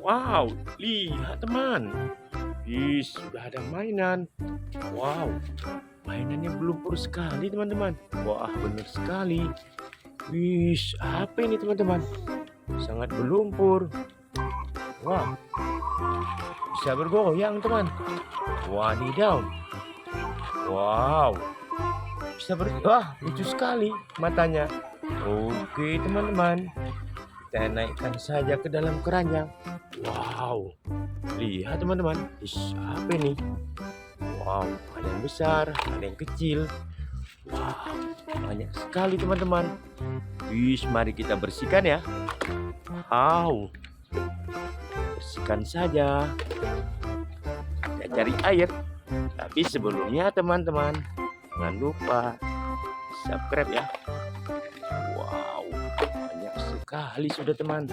Wow, lihat teman. Sudah ada mainan. Wow, mainannya berlumpur sekali teman-teman. Wah, benar sekali. Apa ini teman-teman? Sangat berlumpur. Wah, bisa bergoyang teman. Wadidaw. Wow, wah, lucu sekali matanya. Oke teman-teman, kita naikkan saja ke dalam keranjang. Wow, lihat teman-teman. Apa ini? Wow, ada yang besar, ada yang kecil. Wow, banyak sekali teman-teman. Mari kita bersihkan ya. Wow, bersihkan saja. Kita cari air. Tapi sebelumnya teman-teman, jangan lupa subscribe ya. Wow, banyak sekali sudah teman.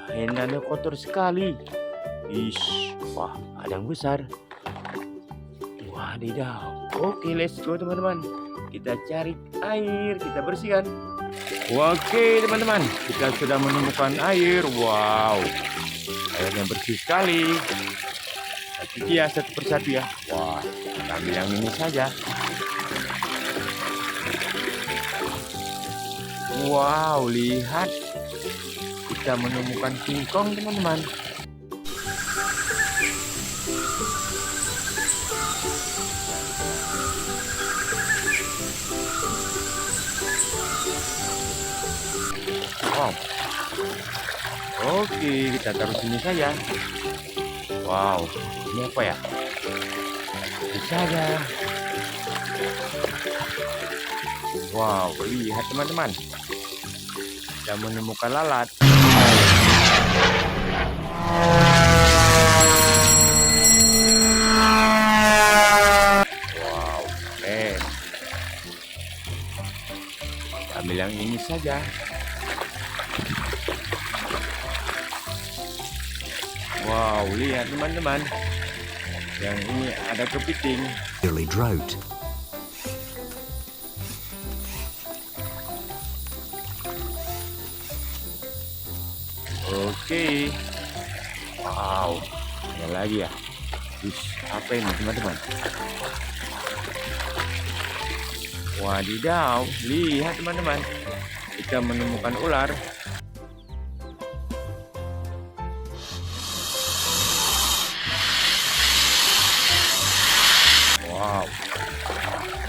Mainannya kotor sekali. Wah, ada yang besar. Wadidaw. Oke, let's go teman-teman. Kita cari air, kita bersihkan. Oke teman-teman, kita sudah menemukan air. Wow, airnya bersih sekali. Cuci ya satu persatu ya. Wah, kita ambil yang ini saja. Wow, lihat. Kita menemukan singkong teman-teman. Wow. Oke, kita taruh sini saja. Wow, ini apa ya? Ini saja. Wow, lihat teman-teman. Kita menemukan lalat. Wow, keren. Kita ambil yang ini saja. Wow, lihat teman-teman. Yang ini ada kepiting. Early drought. Oke. Wow, ada lagi ya. Apa ini teman-teman? Wadidaw, lihat teman-teman. Kita menemukan ular. Wow.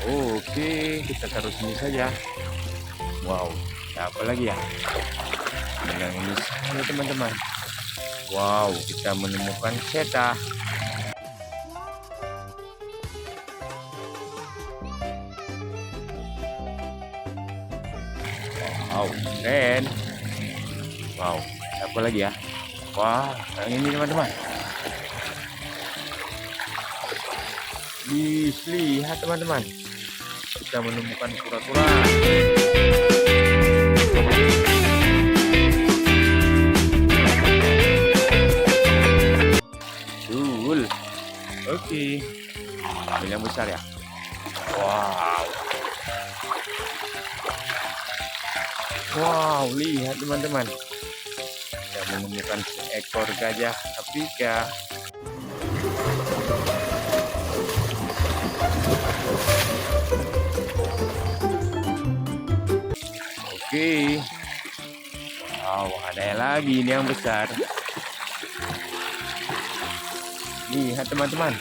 Oke, kita taruh sini saja. Wow, apa lagi ya? Yang ini saja teman-teman. Wow, kita menemukan seta. Wow, keren. Wow, apa lagi ya? Wah, yang ini teman-teman. Lihat teman-teman, kita menemukan kura-kura. Oke, ambil yang besar ya. Wow. Wow, lihat teman-teman. Kita menemukan seekor gajah Afrika. Oke. Wow, ada lagi ini yang besar. Lihat teman-teman,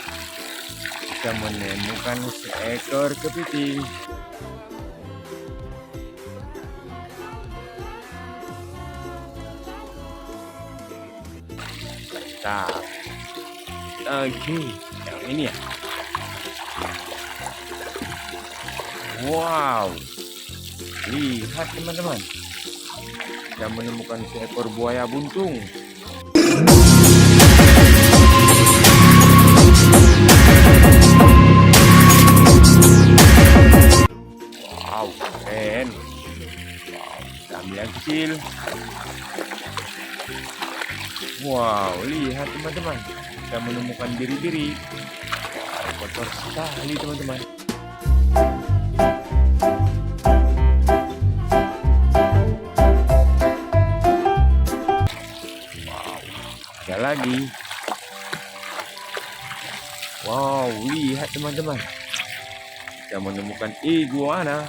kita menemukan seekor kepiting. Mantap. Oke, yang ini ya. Wow, lihat teman-teman, kita menemukan seekor buaya buntung. Wow, keren. Wow, kita ambil yang kecil. Wow, lihat teman-teman, kita menemukan biri-biri. Wow, kotor sekali teman-teman. lagi. Wow, lihat teman-teman. Kita menemukan iguana.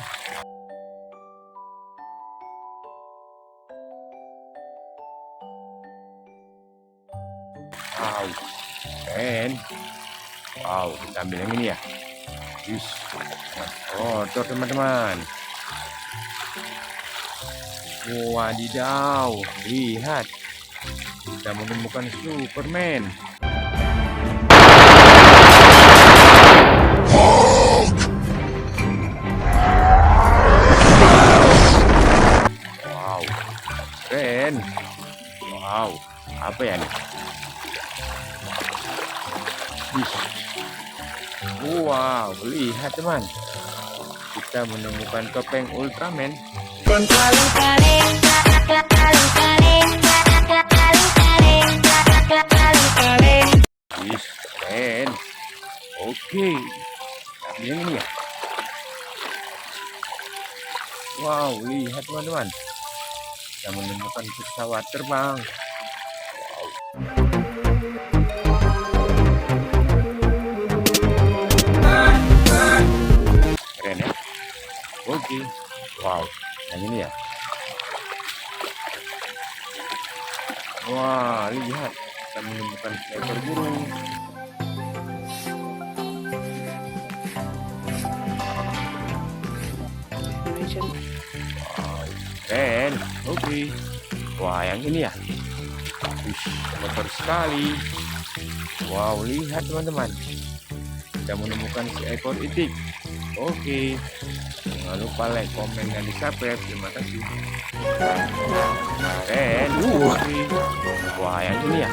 Wow, keren. Wow, kita ambil yang ini ya. Kotor teman-teman. Wadidaw, lihat. Kita menemukan Superman. Wow, keren. Wow, apa ya nih? Wow, lihat teman. Kita menemukan topeng Ultraman. Keren. Oke. Ambil yang ini ya. Wow, lihat teman-teman. Kita menemukan pesawat terbang. Keren ya. Oke. Wow, yang ini ya. Wah, lihat. Kita menemukan seekor burung. Wow, keren. Oke. Wah, yang ini ya. Kotor sekali. Wow, lihat teman-teman. Kita menemukan seekor itik. Oke. Jangan lupa like, komen, dan di-subscribe. Terima kasih. Keren. Wah, yang ini ya.